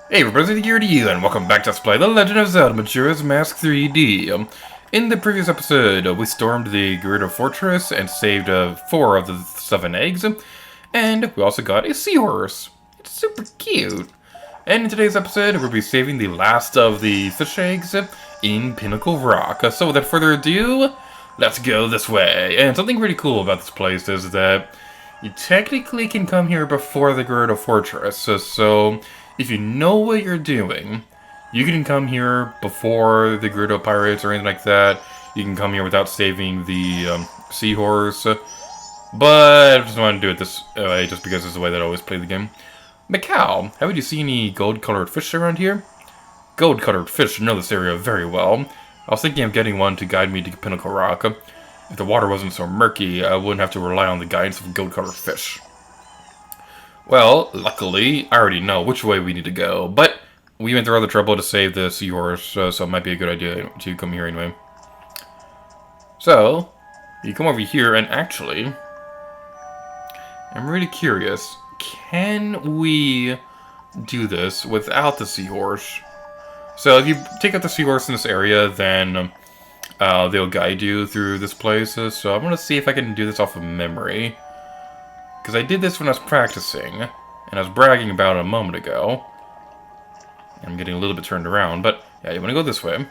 Hey everybody, here to you, and welcome back to Let's Play The Legend of Zelda Majora's Mask 3D. In the previous episode, we stormed the Gerudo Fortress and saved 4 of the 7 eggs, and we also got a seahorse. It's super cute. And in today's episode, we'll be saving the last of the fish eggs in Pinnacle Rock. So without further ado, let's go this way. And something really cool about this place is that you technically can come here before the Gerudo Fortress, so if you know what you're doing, you can come here before the Gerudo Pirates or anything like that. You can come here without saving the seahorse, but I just want to do it this way just because it's the way that I always play the game. Macau, haven't you seen any gold-colored fish around here? Gold-colored fish know this area very well. I was thinking of getting one to guide me to Pinnacle Rock. If the water wasn't so murky, I wouldn't have to rely on the guidance of gold-colored fish. Well, luckily, I already know which way we need to go, but we went through all the trouble to save the seahorse, so it might be a good idea to come here anyway. So, you come over here, and actually, I'm really curious, can we do this without the seahorse? So if you take out the seahorse in this area, then they'll guide you through this place, so I'm going to see if I can do this off of memory. Because I did this when I was practicing, and I was bragging about it a moment ago. I'm getting a little bit turned around, but yeah, you want to go this way.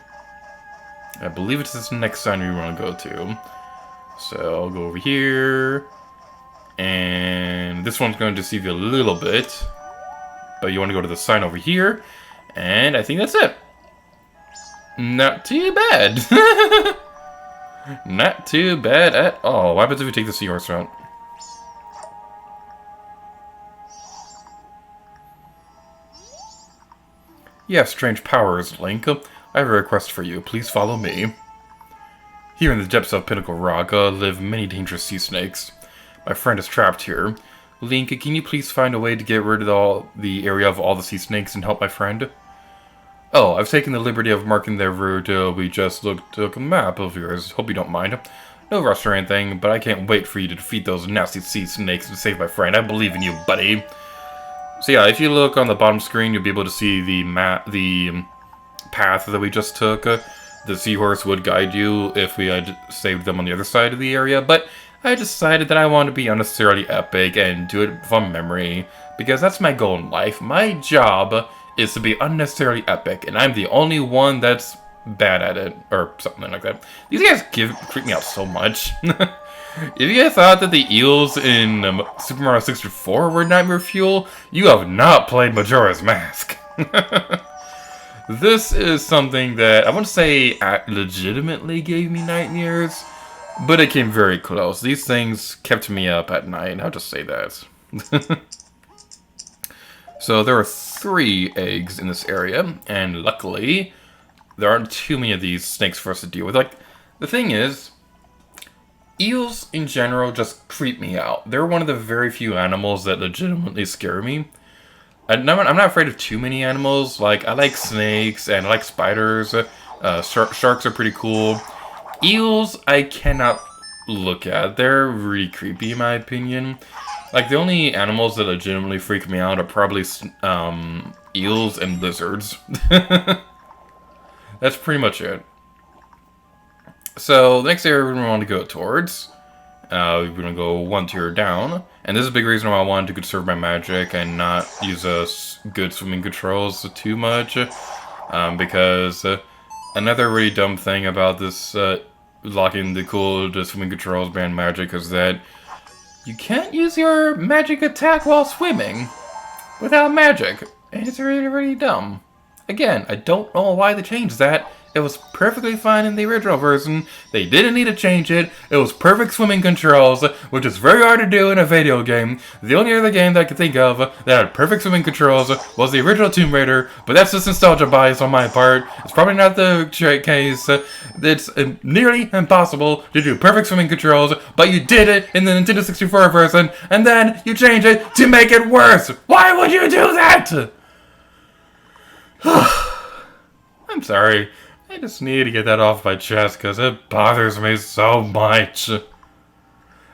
I believe it's this next sign we want to go to. So I'll go over here, and this one's going to deceive you a little bit, but you want to go to the sign over here, and I think that's it. Not too bad. Not too bad at all. What happens if we take the seahorse route? You have strange powers, Link. I have a request for you. Please follow me. Here in the depths of Pinnacle Rock live many dangerous sea snakes. My friend is trapped here. Link, can you please find a way to get rid of the area of all the sea snakes and help my friend? Oh, I've taken the liberty of marking their route. We just took a map of yours. Hope you don't mind. No rush or anything, but I can't wait for you to defeat those nasty sea snakes and save my friend. I believe in you, buddy. So yeah, if you look on the bottom screen, you'll be able to see the path that we just took. The seahorse would guide you if we had saved them on the other side of the area, but I decided that I want to be unnecessarily epic and do it from memory, because that's my goal in life. My job is to be unnecessarily epic, and I'm the only one that's bad at it, or something like that. These guys creep me out so much. If you thought that the eels in Super Mario 64 were nightmare fuel, you have not played Majora's Mask. This is something that I wouldn't say legitimately gave me nightmares, but it came very close. These things kept me up at night, I'll just say that. So there are 3 eggs in this area, and luckily, there aren't too many of these snakes for us to deal with. Like, the thing is, eels, in general, just creep me out. They're one of the very few animals that legitimately scare me. I'm not afraid of too many animals. Like, I like snakes, and I like spiders. Sharks are pretty cool. Eels, I cannot look at. They're really creepy, in my opinion. Like, the only animals that legitimately freak me out are probably eels and lizards. That's pretty much it. So, the next area we want to go towards, we're going to go 1 tier down, and this is a big reason why I wanted to conserve my magic and not use good swimming controls too much, because another really dumb thing about this locking the cool swimming controls band magic is that you can't use your magic attack while swimming without magic, and it's really, really dumb. Again, I don't know why they changed that. It was perfectly fine in the original version. They didn't need to change it. It was perfect swimming controls, which is very hard to do in a video game. The only other game that I could think of that had perfect swimming controls was the original Tomb Raider, but that's just nostalgia bias on my part. It's probably not the case. It's nearly impossible to do perfect swimming controls, but you did it in the Nintendo 64 version, and then you change it to make it worse. Why would you do that? I'm sorry. I just need to get that off my chest because it bothers me so much.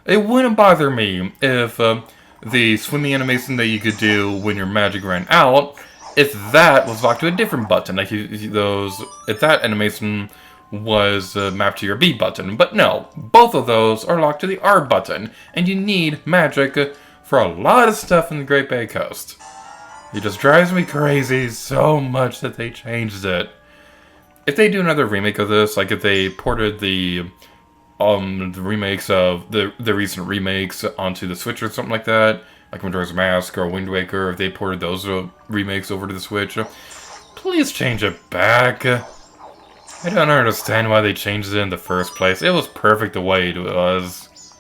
It wouldn't bother me if the swimming animation that you could do when your magic ran out if that was locked to a different button, like if that animation was mapped to your B button. But no, both of those are locked to the R button, and you need magic for a lot of stuff in the Great Bay Coast. It just drives me crazy so much that they changed it. If they do another remake of this, like if they ported the remakes of the recent remakes onto the Switch or something like that, like Majora's Mask or Wind Waker, if they ported those remakes over to the Switch, please change it back. I don't understand why they changed it in the first place. It was perfect the way it was.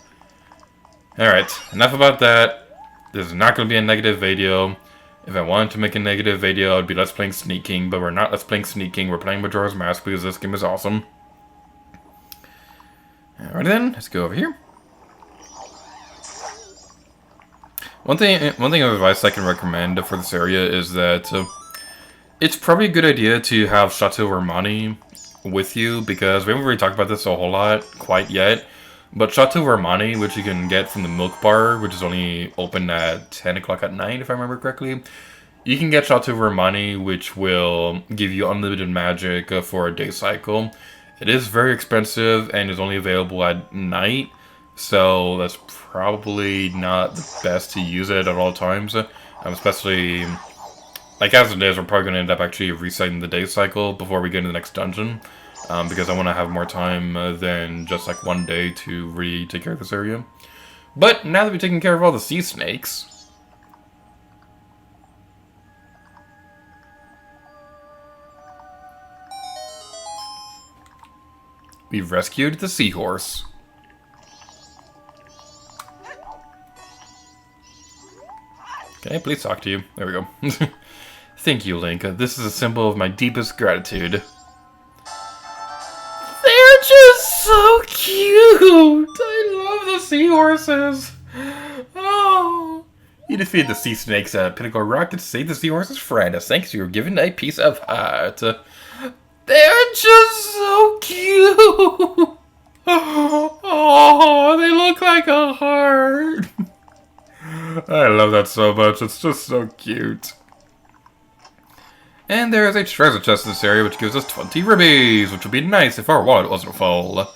Alright, enough about that. This is not going to be a negative video. If I wanted to make a negative video, I'd be Let's Playing Sneaking, but we're not Let's Playing Sneaking. We're playing Majora's Mask because this game is awesome. Alright then, let's go over here. One thing of advice I can recommend for this area is that it's probably a good idea to have Chateau Romani with you, because we haven't really talked about this a whole lot quite yet. But Chateau Romani, which you can get from the milk bar, which is only open at 10 o'clock at night, if I remember correctly. You can get Chateau Romani, which will give you unlimited magic for a day cycle. It is very expensive and is only available at night, so that's probably not the best to use it at all times. Especially, like as it is, we're probably going to end up actually resetting the day cycle before we get into the next dungeon. Because I want to have more time than just like one day to really take care of this area. But now that we've taken care of all the sea snakes, we've rescued the seahorse. Can I please talk to you? There we go. Thank you, Link. This is a symbol of my deepest gratitude. They're just so cute! I love the seahorses! Oh! You defeated the sea snakes at Pinnacle Rock and saved the seahorse's friend. As thanks, you were given a piece of heart. They're just so cute! Oh, they look like a heart! I love that so much. It's just so cute. And there is a treasure chest in this area, which gives us 20 rubies, which would be nice if our wallet wasn't full.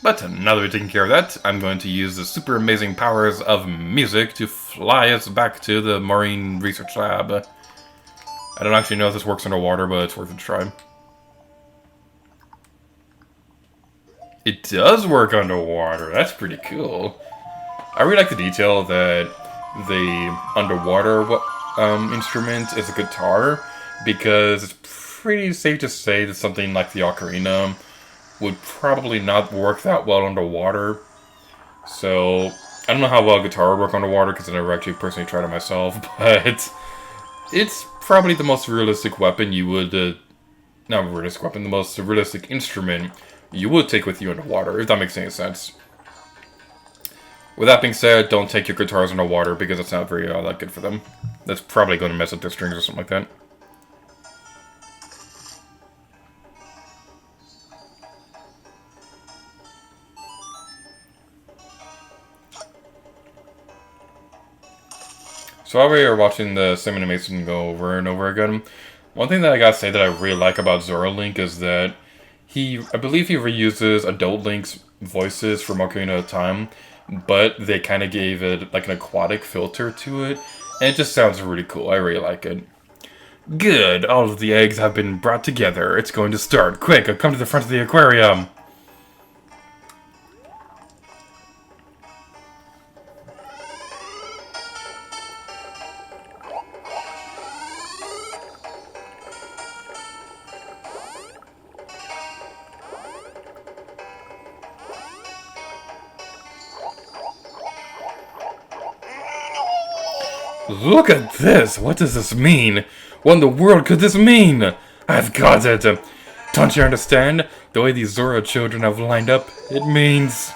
But now that we've taken care of that, I'm going to use the super amazing powers of music to fly us back to the Marine Research Lab. I don't actually know if this works underwater, but it's worth a try. It does work underwater. That's pretty cool. I really like the detail that the underwater instrument is a guitar, because it's pretty safe to say that something like the ocarina would probably not work that well underwater. So, I don't know how well guitar would work underwater, because I never actually personally tried it myself, but it's probably the most realistic weapon you would, not realistic weapon, the most realistic instrument you would take with you underwater, if that makes any sense. With that being said, don't take your guitars underwater, because it's not very that good for them. That's probably going to mess up their strings or something like that. So while we are watching the same animation go over and over again, one thing that I gotta say that I really like about Zora Link is that I believe he reuses adult Link's voices from Ocarina of Time, but they kind of gave it like an aquatic filter to it, and it just sounds really cool. I really like it. Good, all of the eggs have been brought together. It's going to start. Quick, come to the front of the aquarium. Look at this! What does this mean? What in the world could this mean? I've got it! Don't you understand? The way these Zora children have lined up, it means...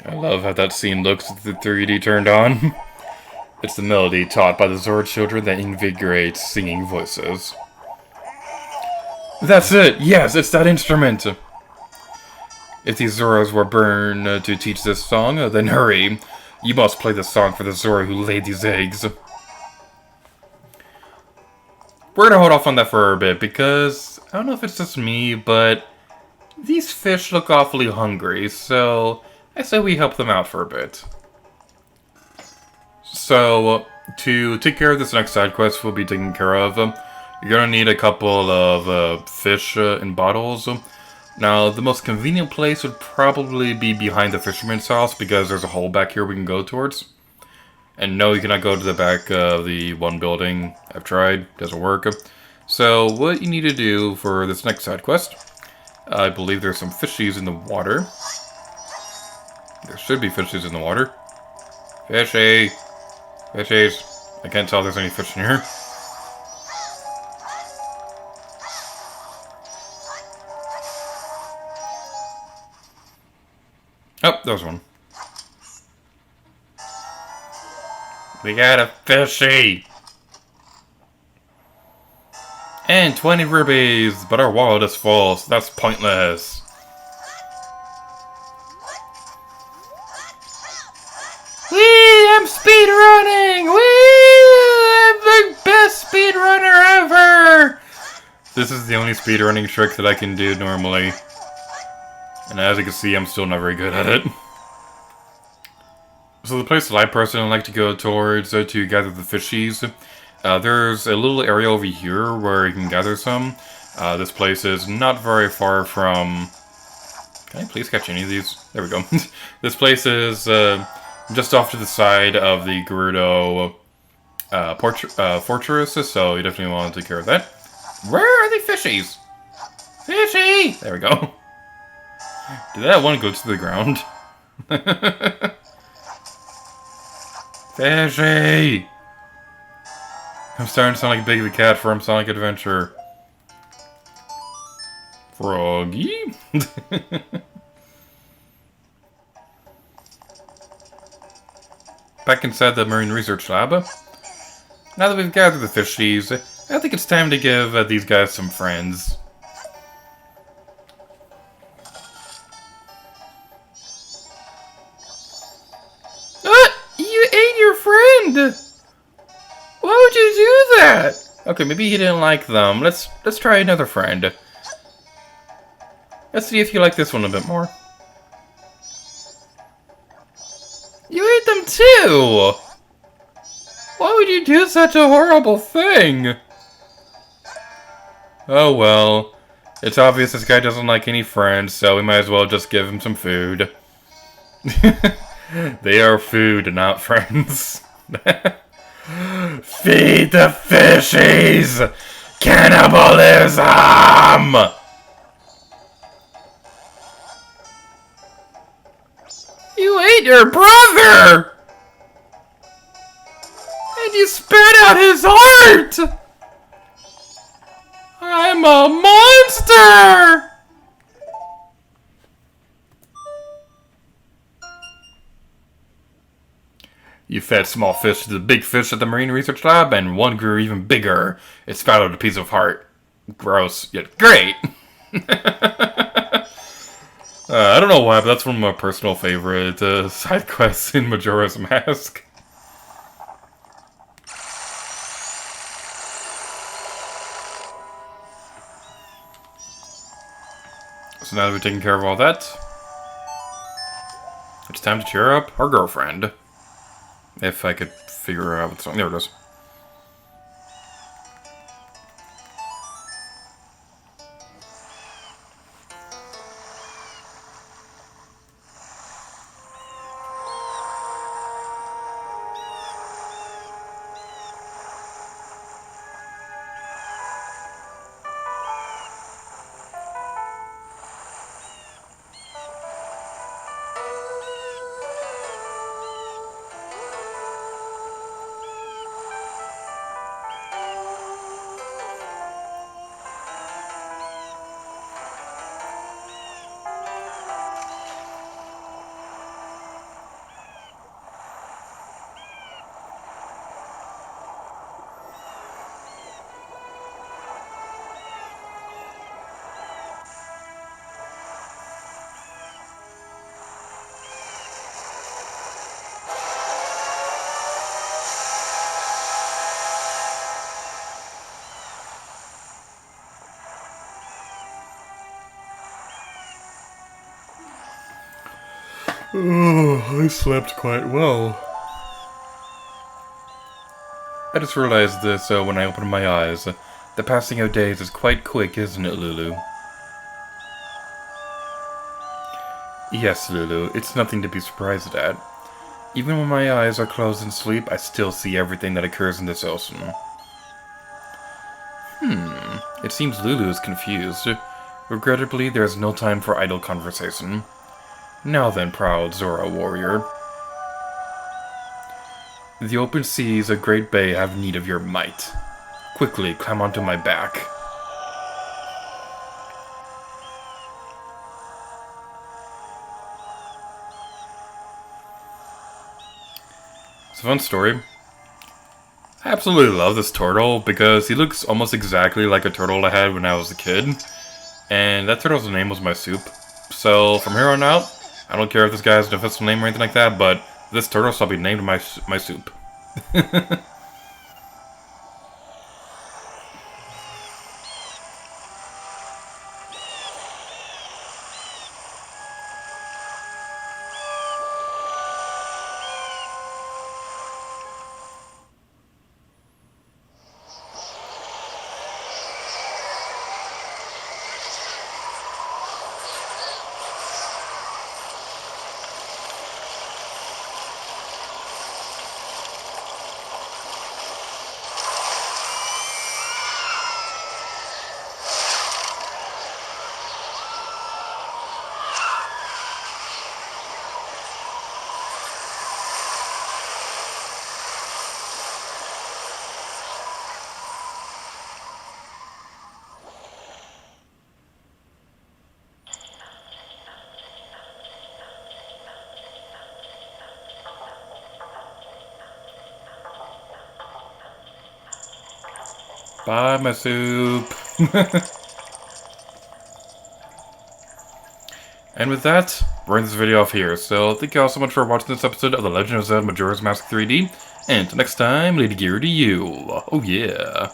I love how that scene looks with the 3D turned on. It's the melody taught by the Zora children that invigorates singing voices. That's it! Yes, it's that instrument! If these Zoras were born to teach this song, then hurry. You must play this song for the Zora who laid these eggs. We're gonna hold off on that for a bit, because I don't know if it's just me, but these fish look awfully hungry, so I say we help them out for a bit. So, to take care of this next side quest we'll be taking care of, you're gonna need a couple of fish in bottles. Now, the most convenient place would probably be behind the fisherman's house, because there's a hole back here we can go towards. And no, you cannot go to the back of the one building. I've tried, doesn't work. So, what you need to do for this next side quest, I believe there's some fishies in the water. There should be fishies in the water. Fishy! Fishies. I can't tell if there's any fish in here. Oh, there's one. We got a fishy! And 20 rubies, but our wallet is full, so that's pointless. Whee! I'm speedrunning! Whee! I'm the best speedrunner ever! This is the only speedrunning trick that I can do normally. And as you can see, I'm still not very good at it. So the place that I personally like to go towards to gather the fishies, there's a little area over here where you can gather some. This place is not very far from... Can I please catch any of these? There we go. This place is just off to the side of the Gerudo fortress, so you definitely want to take care of that. Where are the fishies? Fishy! There we go. Did that one go to the ground? Fishy! I'm starting to sound like Big the Cat from Sonic Adventure. Froggy? Back inside the Marine Research Lab. Now that we've gathered the fishies, I think it's time to give these guys some friends. You ate your friend! Why would you do that? Okay, maybe he didn't like them. Let's try another friend. Let's see if you like this one a bit more. You ate them too! Why would you do such a horrible thing? Oh well. It's obvious this guy doesn't like any friends, so we might as well just give him some food. They are food, not friends. Feed the fishies! Cannibalism! You ate your brother! And you spat out his heart! I'm a monster! You fed small fish to the big fish at the Marine Research Lab, and one grew even bigger. It spat out a piece of heart. Gross, yet great! I don't know why, but that's one of my personal favorite side quests in Majora's Mask. So now that we've taken care of all that, it's time to cheer up our girlfriend. If I could figure out what's wrong. There it is. Oh, I slept quite well. I just realized this when I opened my eyes. The passing of days is quite quick, isn't it, Lulu? Yes, Lulu, it's nothing to be surprised at. Even when my eyes are closed in sleep, I still see everything that occurs in this ocean. It seems Lulu is confused. Regrettably, there is no time for idle conversation. Now then, proud Zora warrior. The open seas of Great Bay have need of your might. Quickly, climb onto my back. It's a fun story. I absolutely love this turtle because he looks almost exactly like a turtle I had when I was a kid. And that turtle's name was my soup. So from here on out, I don't care if this guy has an official name or anything like that, but this turtle shall be named my soup. Bye, my soup. And with that, we're ending this video off here. So thank you all so much for watching this episode of The Legend of Zelda Majora's Mask 3D. And until next time, Lady Gear to you. Oh yeah.